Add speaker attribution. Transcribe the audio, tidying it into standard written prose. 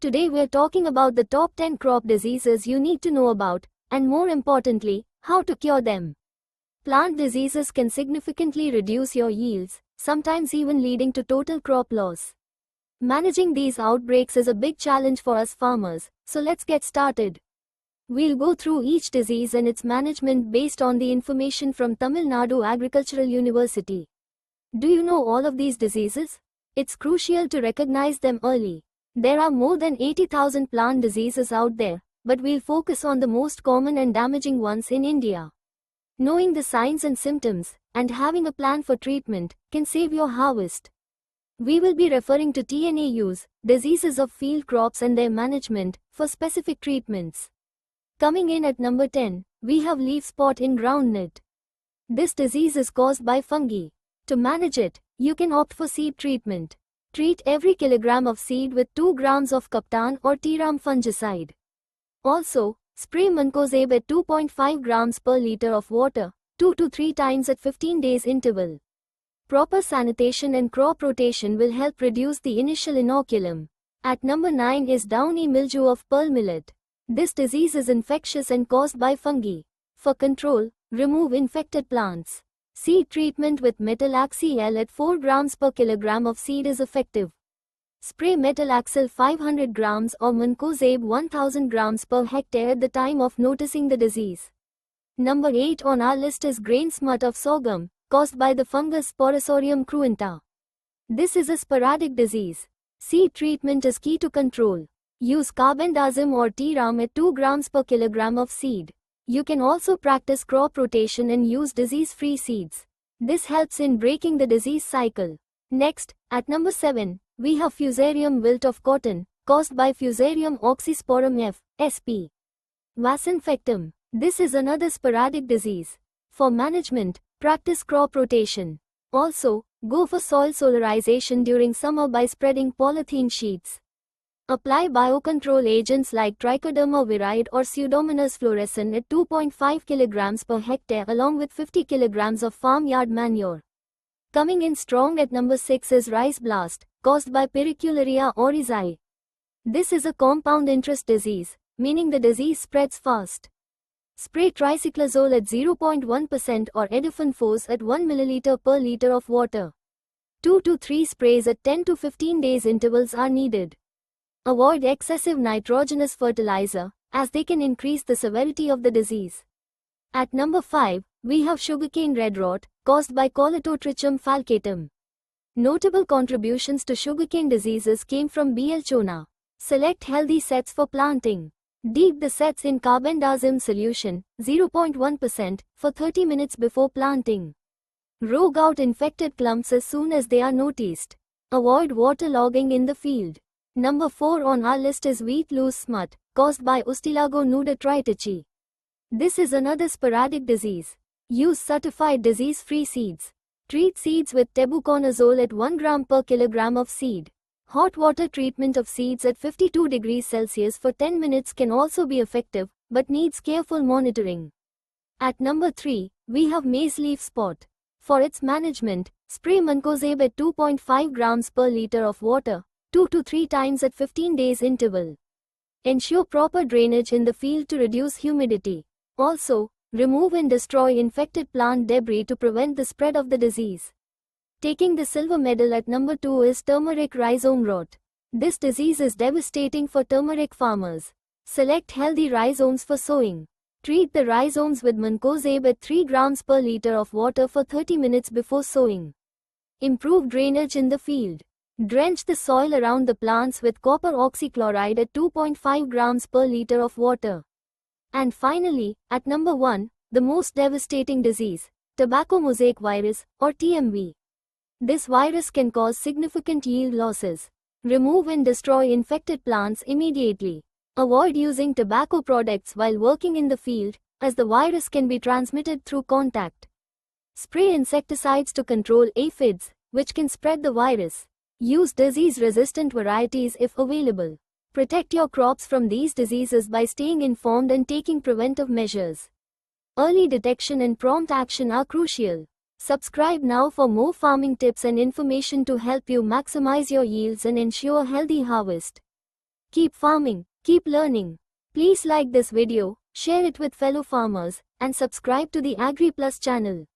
Speaker 1: Today we're talking about the top 10 crop diseases you need to know about, and more importantly, how to cure them. Plant diseases can significantly reduce your yields, sometimes even leading to total crop loss. Managing these outbreaks is a big challenge for us farmers, so let's get started. We'll go through each disease and its management based on the information from Tamil Nadu Agricultural University. Do you know all of these diseases? It's crucial to recognize them early. There are more than 80,000 plant diseases out there, but we'll focus on the most common and damaging ones in India. Knowing the signs and symptoms, and having a plan for treatment, can save your harvest. We will be referring to TNAUs, diseases of field crops and their management, for specific treatments. Coming in at number 10, we have leaf spot in groundnut. This disease is caused by fungi. To manage it, you can opt for seed treatment. Treat every kilogram of seed with 2 grams of Captan or Tiram fungicide. Also, spray Mancozeb at 2.5 grams per liter of water, 2 to 3 times at 15 days interval. Proper sanitation and crop rotation will help reduce the initial inoculum. At number 9 is downy mildew of pearl millet. This disease is infectious and caused by fungi. For control, remove infected plants. Seed treatment with metalaxyl at 4 grams per kilogram of seed is effective. Spray metalaxyl 500 grams or Mancozeb 1000 grams per hectare at the time of noticing the disease. Number 8 on our list is grain smut of sorghum, caused by the fungus Sporosorium cruenta. This is a sporadic disease. Seed treatment is key to control. Use carbendazim or Tiram at 2 grams per kilogram of seed. You can also practice crop rotation and use disease-free seeds. This helps in breaking the disease cycle. Next, at number 7, we have Fusarium wilt of cotton, caused by Fusarium oxysporum F. sp. vasinfectum. This is another sporadic disease. For management, practice crop rotation. Also, go for soil solarization during summer by spreading polythene sheets. Apply biocontrol agents like Trichoderma viride or Pseudomonas fluorescens at 2.5 kg per hectare along with 50 kg of farmyard manure. Coming in strong at number 6 is rice blast, caused by Pyricularia oryzae. This is a compound interest disease, meaning the disease spreads fast. Spray tricyclazole at 0.1% or Edifenfos at 1 ml per liter of water. 2 to 3 sprays at 10 to 15 days intervals are needed. Avoid excessive nitrogenous fertilizer, as they can increase the severity of the disease. At number 5, we have sugarcane red rot, caused by Coletotrichum falcatum. Notable contributions to sugarcane diseases came from B. L. Chona. Select healthy sets for planting. Deep the sets in carbendazim solution, 0.1%, for 30 minutes before planting. Rogue out infected clumps as soon as they are noticed. Avoid waterlogging in the field. Number 4 on our list is wheat loose smut, caused by Ustilago nuda tritici. This is another sporadic disease. Use certified disease-free seeds. Treat seeds with tebuconazole at 1 gram per kilogram of seed. Hot water treatment of seeds at 52 degrees Celsius for 10 minutes can also be effective, but needs careful monitoring. At number 3, we have maize leaf spot. For its management, spray Mancozeb at 2.5 grams per liter of water, 2 to 3 times at 15 days interval. Ensure proper drainage in the field to reduce humidity. Also, remove and destroy infected plant debris to prevent the spread of the disease. Taking the silver medal at number 2 is turmeric rhizome rot. This disease is devastating for turmeric farmers. Select healthy rhizomes for sowing. Treat the rhizomes with Mancozeb at 3 grams per liter of water for 30 minutes before sowing. Improve drainage in the field. Drench the soil around the plants with copper oxychloride at 2.5 grams per liter of water. And finally, at number 1, the most devastating disease, tobacco mosaic virus, or TMV. This virus can cause significant yield losses. Remove and destroy infected plants immediately. Avoid using tobacco products while working in the field, as the virus can be transmitted through contact. Spray insecticides to control aphids, which can spread the virus. Use disease-resistant varieties if available. Protect your crops from these diseases by staying informed and taking preventive measures. Early detection and prompt action are crucial. Subscribe now for more farming tips and information to help you maximize your yields and ensure healthy harvest. Keep farming, keep learning. Please like this video, share it with fellow farmers, and subscribe to the AgriPlus channel.